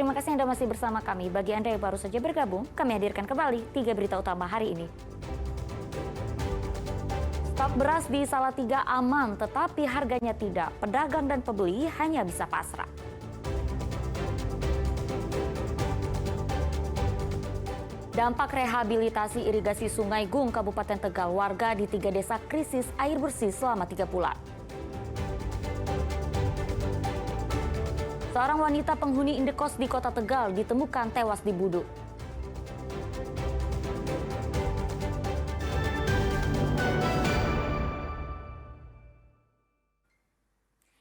Terima kasih Anda masih bersama kami. Bagi Anda yang baru saja bergabung, kami hadirkan kembali 3 berita utama hari ini. Stok beras di Salatiga aman, tetapi harganya tidak. Pedagang dan pembeli hanya bisa pasrah. Dampak rehabilitasi irigasi Sungai Gung, Kabupaten Tegal, warga di 3 desa krisis air bersih selama 3 bulan. Seorang wanita penghuni indekos di Kota Tegal ditemukan tewas di Buduk.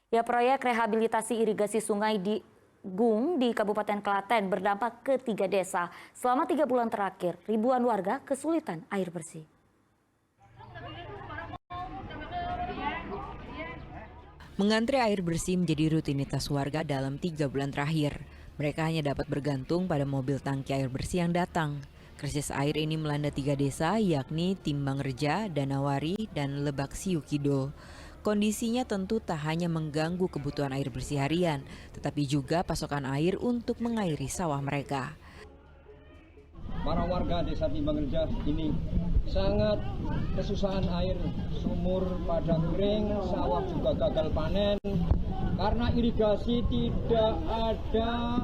Ya, proyek rehabilitasi irigasi sungai di Gung di Kabupaten Klaten berdampak ke 3 desa. Selama 3 bulan terakhir, ribuan warga kesulitan air bersih. Mengantre air bersih menjadi rutinitas warga dalam 3 bulan terakhir. Mereka hanya dapat bergantung pada mobil tangki air bersih yang datang. Krisis air ini melanda 3 desa, yakni Timbang Reja, Danawari, dan Lebak Siu Kidul. Kondisinya tentu tak hanya mengganggu kebutuhan air bersih harian, tetapi juga pasokan air untuk mengairi sawah mereka. Para warga desa Timbang Reja ini sangat kesusahan air, sumur pada kering, sawah juga gagal panen karena irigasi tidak ada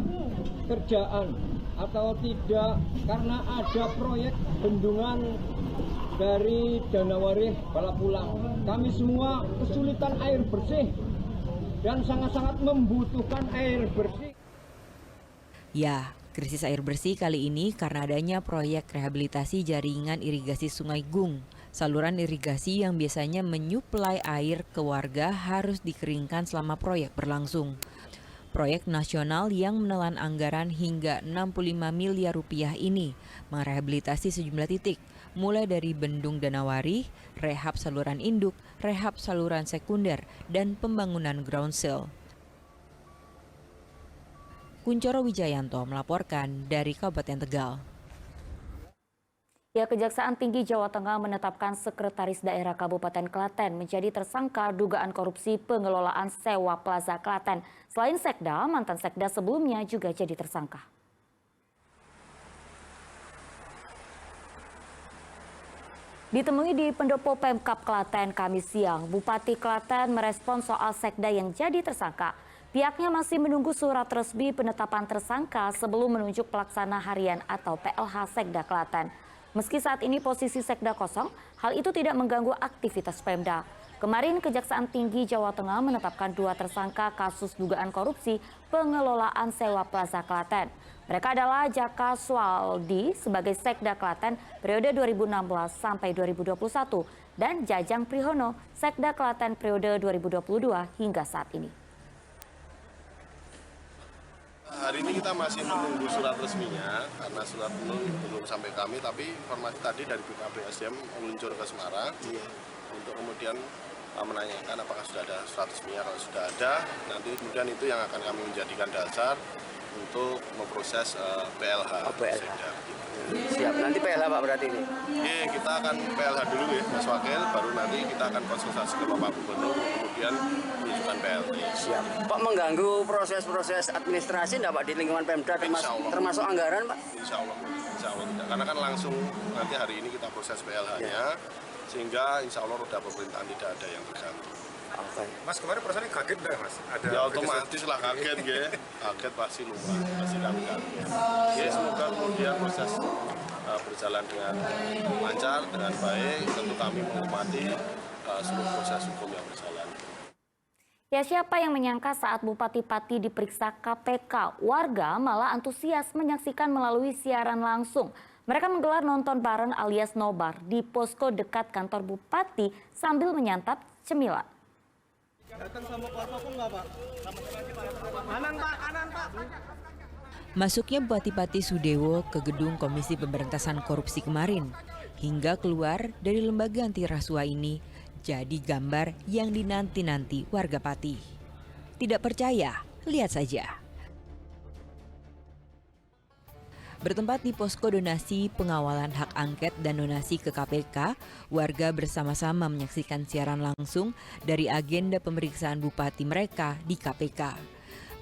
kerjaan atau tidak karena ada proyek bendungan dari Danawari Balapulang. Kami semua kesulitan air bersih dan sangat-sangat membutuhkan air bersih. Ya, krisis air bersih kali ini karena adanya proyek rehabilitasi jaringan irigasi Sungai Gung. Saluran irigasi yang biasanya menyuplai air ke warga harus dikeringkan selama proyek berlangsung. Proyek nasional yang menelan anggaran hingga 65 miliar rupiah ini merehabilitasi sejumlah titik, mulai dari Bendung Danawari, rehab saluran induk, rehab saluran sekunder, dan pembangunan ground seal. Kuncoro Wijayanto melaporkan dari Kabupaten Tegal. Ya, Kejaksaan Tinggi Jawa Tengah menetapkan Sekretaris Daerah Kabupaten Klaten menjadi tersangka dugaan korupsi pengelolaan sewa Plaza Klaten. Selain Sekda, mantan Sekda sebelumnya juga jadi tersangka. Ditemui di pendopo Pemkab Klaten Kamis siang, Bupati Klaten merespon soal Sekda yang jadi tersangka. Pihaknya masih menunggu surat resmi penetapan tersangka sebelum menunjuk pelaksana harian atau PLH Sekda Klaten. Meski saat ini posisi Sekda kosong, hal itu tidak mengganggu aktivitas Pemda. Kemarin Kejaksaan Tinggi Jawa Tengah menetapkan 2 tersangka kasus dugaan korupsi pengelolaan sewa Plaza Klaten. Mereka adalah Jaka Swaldi sebagai Sekda Klaten periode 2016 sampai 2021 dan Jajang Prihono Sekda Klaten periode 2022 hingga saat ini. Hari ini kita masih menunggu surat resminya karena surat belum sampai kami, tapi informasi tadi dari BKPSDM meluncur ke Semarang untuk kemudian menanyakan apakah sudah ada surat resminya. Kalau sudah ada, nanti kemudian itu yang akan kami menjadikan dasar untuk memproses PLH. Sekda. Siap, nanti PLH Pak berarti ini? Oke, kita akan PLH dulu ya Mas Wakil, baru nanti kita akan konsultasi ke Bapak Gubernur, kemudian menunjukkan PLT. Siap. Pak, mengganggu proses-proses administrasi enggak Pak di lingkungan Pemda termasuk anggaran Pak? Insya Allah tidak, karena kan langsung nanti hari ini kita proses PLH-nya, sehingga insya Allah roda pemerintahan tidak ada yang terganggu. Mas, kemarin perasaannya kaget nggak Mas? Ada ya otomatis lah kaget ya, kaget pasti lupa, pasti kami kaget. Ya semoga kemudian proses berjalan dengan lancar, dengan baik, tentu kami menghormati seluruh proses hukum yang berjalan. Ya, siapa yang menyangka saat Bupati Pati diperiksa KPK, warga malah antusias menyaksikan melalui siaran langsung. Mereka menggelar nonton bareng alias nobar di posko dekat kantor Bupati sambil menyantap cemilan. Datang sama kuasa hukum nggak Pak? Kanan Pak, kanan Pak. Masuknya Bupati Pati Sudewo ke gedung Komisi Pemberantasan Korupsi kemarin, hingga keluar dari lembaga anti rasuah ini, jadi gambar yang dinanti-nanti warga Pati. Tidak percaya? Lihat saja. Bertempat di posko donasi pengawalan hak angket dan donasi ke KPK, warga bersama-sama menyaksikan siaran langsung dari agenda pemeriksaan bupati mereka di KPK.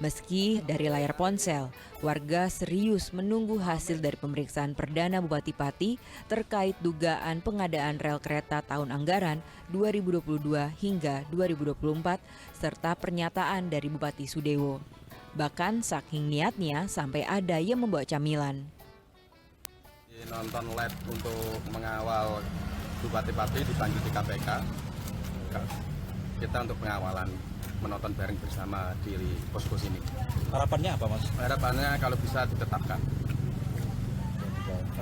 Meski dari layar ponsel, warga serius menunggu hasil dari pemeriksaan Perdana Bupati Pati terkait dugaan pengadaan rel kereta tahun anggaran 2022 hingga 2024 serta pernyataan dari Bupati Sudewo. Bahkan saking niatnya sampai ada yang membawa camilan. Nonton live untuk mengawal Bupati Pati dipanggil di KPK. Kita untuk pengawalan, menonton bareng bersama di posko sini. Harapannya apa, Mas? Harapannya kalau bisa ditetapkan.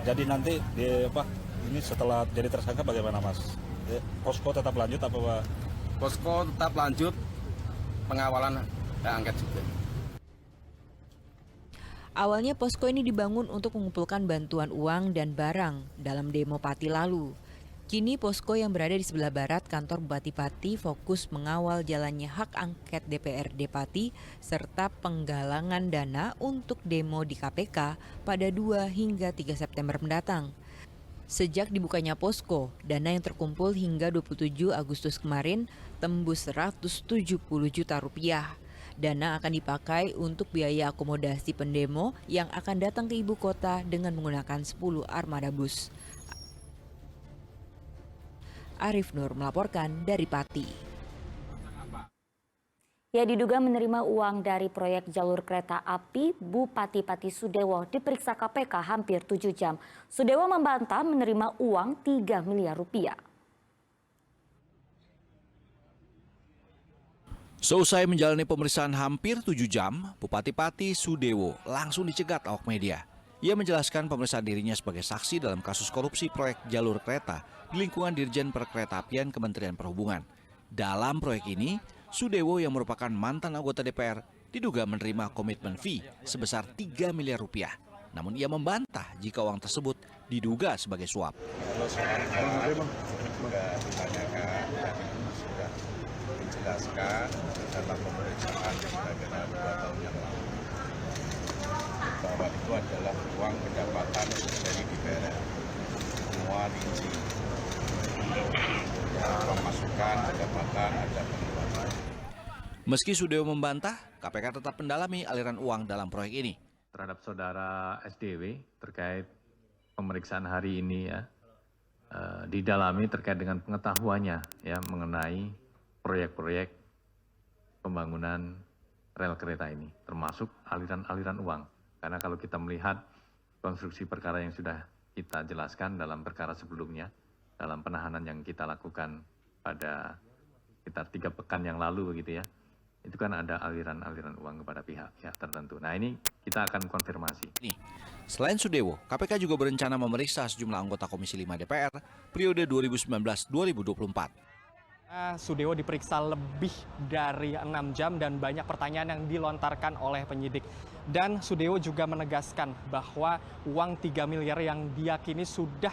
Jadi nanti ini setelah jadi tersangka bagaimana, Mas? Posko tetap lanjut apa, Pak? Posko tetap lanjut, pengawalan angket juga. Awalnya posko ini dibangun untuk mengumpulkan bantuan uang dan barang dalam demo Pati lalu. Kini posko yang berada di sebelah barat kantor Bupati Pati fokus mengawal jalannya hak angket DPRD Pati serta penggalangan dana untuk demo di KPK pada 2 hingga 3 September mendatang. Sejak dibukanya posko, dana yang terkumpul hingga 27 Agustus kemarin tembus 170 juta rupiah. Dana akan dipakai untuk biaya akomodasi pendemo yang akan datang ke ibu kota dengan menggunakan 10 armada bus. Arif Nur melaporkan dari Pati. Ya, diduga menerima uang dari proyek jalur kereta api, Bupati Pati Sudewo diperiksa KPK hampir 7 jam. Sudewo membantah menerima uang 3 miliar rupiah. Seusai menjalani pemeriksaan hampir 7 jam, Bupati Pati Sudewo langsung dicegat awak media. Ia menjelaskan pemeriksaan dirinya sebagai saksi dalam kasus korupsi proyek jalur kereta di lingkungan Dirjen Perkeretaapian Kementerian Perhubungan. Dalam proyek ini, Sudewo yang merupakan mantan anggota DPR diduga menerima komitmen fee sebesar 3 miliar rupiah. Namun ia membantah jika uang tersebut diduga sebagai suap. Dijelaskan dalam pemeriksaan kira-kira 2 tahun yang lalu bahwa itu adalah uang pendapatan dari DPR. Semua rinci, pemasukan, pendapatan, ada pengeluaran. Meski Sudewo membantah, KPK tetap mendalami aliran uang dalam proyek ini. Terhadap saudara SDW terkait pemeriksaan hari ini ya, didalami terkait dengan pengetahuannya ya mengenai proyek-proyek pembangunan rel kereta ini, termasuk aliran-aliran uang. Karena kalau kita melihat konstruksi perkara yang sudah kita jelaskan dalam perkara sebelumnya, dalam penahanan yang kita lakukan pada sekitar 3 pekan yang lalu begitu ya, itu kan ada aliran-aliran uang kepada pihak-pihak tertentu. Nah ini kita akan konfirmasi. Selain Sudewo, KPK juga berencana memeriksa sejumlah anggota Komisi 5 DPR periode 2019-2024. Sudewo diperiksa lebih dari 6 jam dan banyak pertanyaan yang dilontarkan oleh penyidik. Dan Sudewo juga menegaskan bahwa uang 3 miliar yang diyakini sudah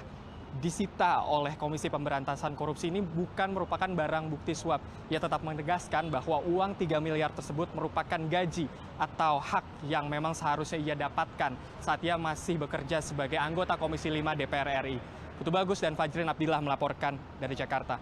disita oleh Komisi Pemberantasan Korupsi ini bukan merupakan barang bukti suap. Ia tetap menegaskan bahwa uang 3 miliar tersebut merupakan gaji atau hak yang memang seharusnya ia dapatkan saat ia masih bekerja sebagai anggota Komisi 5 DPR RI. Putu Bagus dan Fajrin Abdillah melaporkan dari Jakarta.